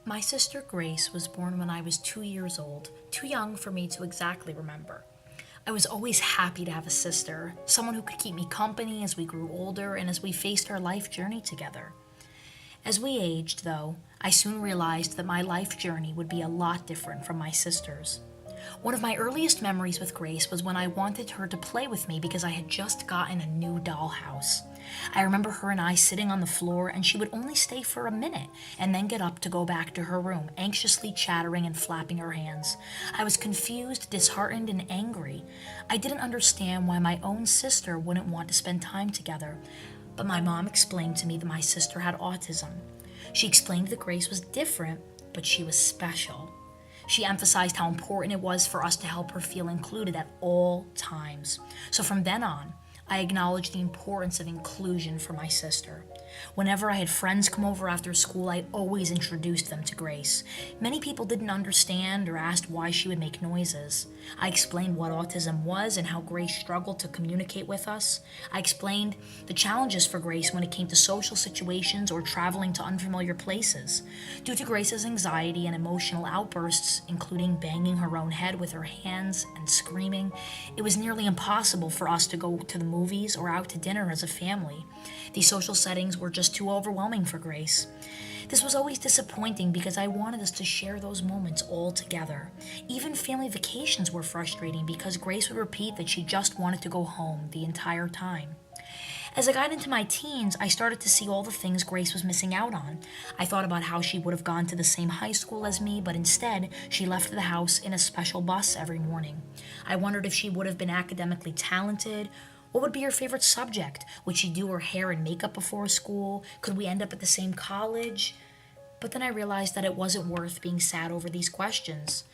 My sister Grace was born when I was 2 years old, too young for me to exactly remember. I was always happy to have a sister, someone who could keep me company as we grew older and as we faced our life journey together. As we aged, though, I soon realized that my life journey would be a lot different from my sister's. One of my earliest memories with Grace was when I wanted her to play with me because I had just gotten a new dollhouse. I remember her and I sitting on the floor, and she would only stay for a minute and then get up to go back to her room, anxiously chattering and flapping her hands. I was confused, disheartened, and angry. I didn't understand why my own sister wouldn't want to spend time together. But my mom explained to me that my sister had autism. She explained that Grace was different, but she was special. She emphasized how important it was for us to help her feel included at all times. So from then on, I acknowledged the importance of inclusion for my sister. Whenever I had friends come over after school, I always introduced them to Grace. Many people didn't understand or asked why she would make noises. I explained what autism was and how Grace struggled to communicate with us. I explained the challenges for Grace when it came to social situations or traveling to unfamiliar places. Due to Grace's anxiety and emotional outbursts, including banging her own head with her hands and screaming, it was nearly impossible for us to go to the movies or out to dinner as a family. These social settings were just too overwhelming for Grace. This was always disappointing because I wanted us to share those moments all together. Even family vacations were frustrating because Grace would repeat that she just wanted to go home the entire time. As I got into my teens, I started to see all the things Grace was missing out on. I thought about how she would have gone to the same high school as me, but instead, she left the house in a special bus every morning. I wondered if she would have been academically talented. What would be her favorite subject? Would she do her hair and makeup before school? Could we end up at the same college? But then I realized that it wasn't worth being sad over these questions.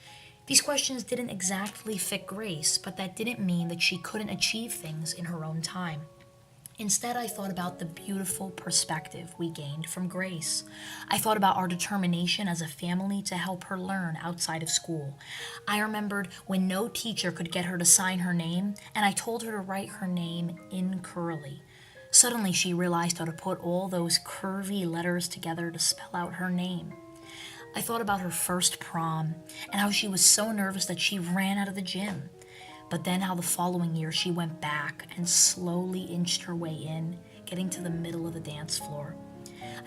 These questions didn't exactly fit Grace, but that didn't mean that she couldn't achieve things in her own time. Instead, I thought about the beautiful perspective we gained from Grace. I thought about our determination as a family to help her learn outside of school. I remembered when no teacher could get her to sign her name, and I told her to write her name in curly. Suddenly, she realized how to put all those curvy letters together to spell out her name. I thought about her first prom and how she was so nervous that she ran out of the gym. But then how the following year she went back and slowly inched her way in, getting to the middle of the dance floor.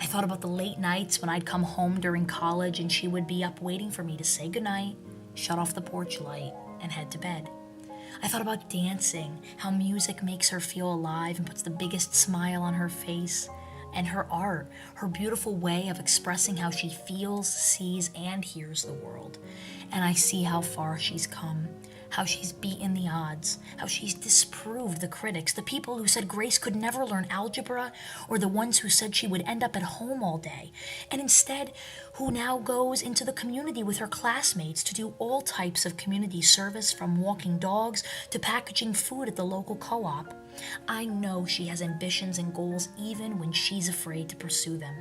I thought about the late nights when I'd come home during college and she would be up waiting for me to say goodnight, shut off the porch light, and head to bed. I thought about dancing, how music makes her feel alive and puts the biggest smile on her face. And her art, her beautiful way of expressing how she feels, sees, and hears the world. And I see how far she's come, how she's beaten the odds, how she's disproved the critics, the people who said Grace could never learn algebra, or the ones who said she would end up at home all day, and instead who now goes into the community with her classmates to do all types of community service, from walking dogs to packaging food at the local co-op. I know she has ambitions and goals even when she's afraid to pursue them.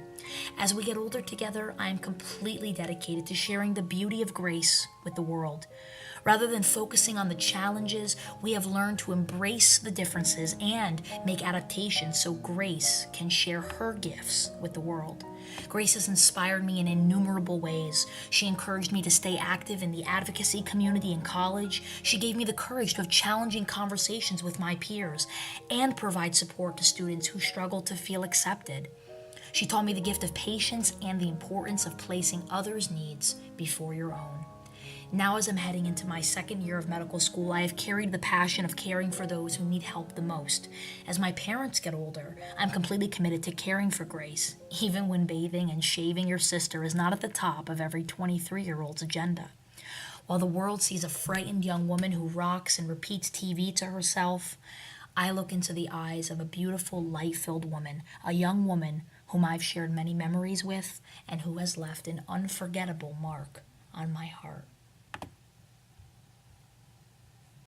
As we get older together, I am completely dedicated to sharing the beauty of Grace with the world. Rather than focusing on the challenges, we have learned to embrace the differences and make adaptations so Grace can share her gifts with the world. Grace has inspired me in innumerable ways. She encouraged me to stay active in the advocacy community in college. She gave me the courage to have challenging conversations with my peers and provide support to students who struggle to feel accepted. She taught me the gift of patience and the importance of placing others' needs before your own. Now, as I'm heading into my second year of medical school, I have carried the passion of caring for those who need help the most. As my parents get older, I'm completely committed to caring for Grace, even when bathing and shaving your sister is not at the top of every 23-year-old's agenda. While the world sees a frightened young woman who rocks and repeats TV to herself, I look into the eyes of a beautiful, light-filled woman, a young woman whom I've shared many memories with and who has left an unforgettable mark on my heart.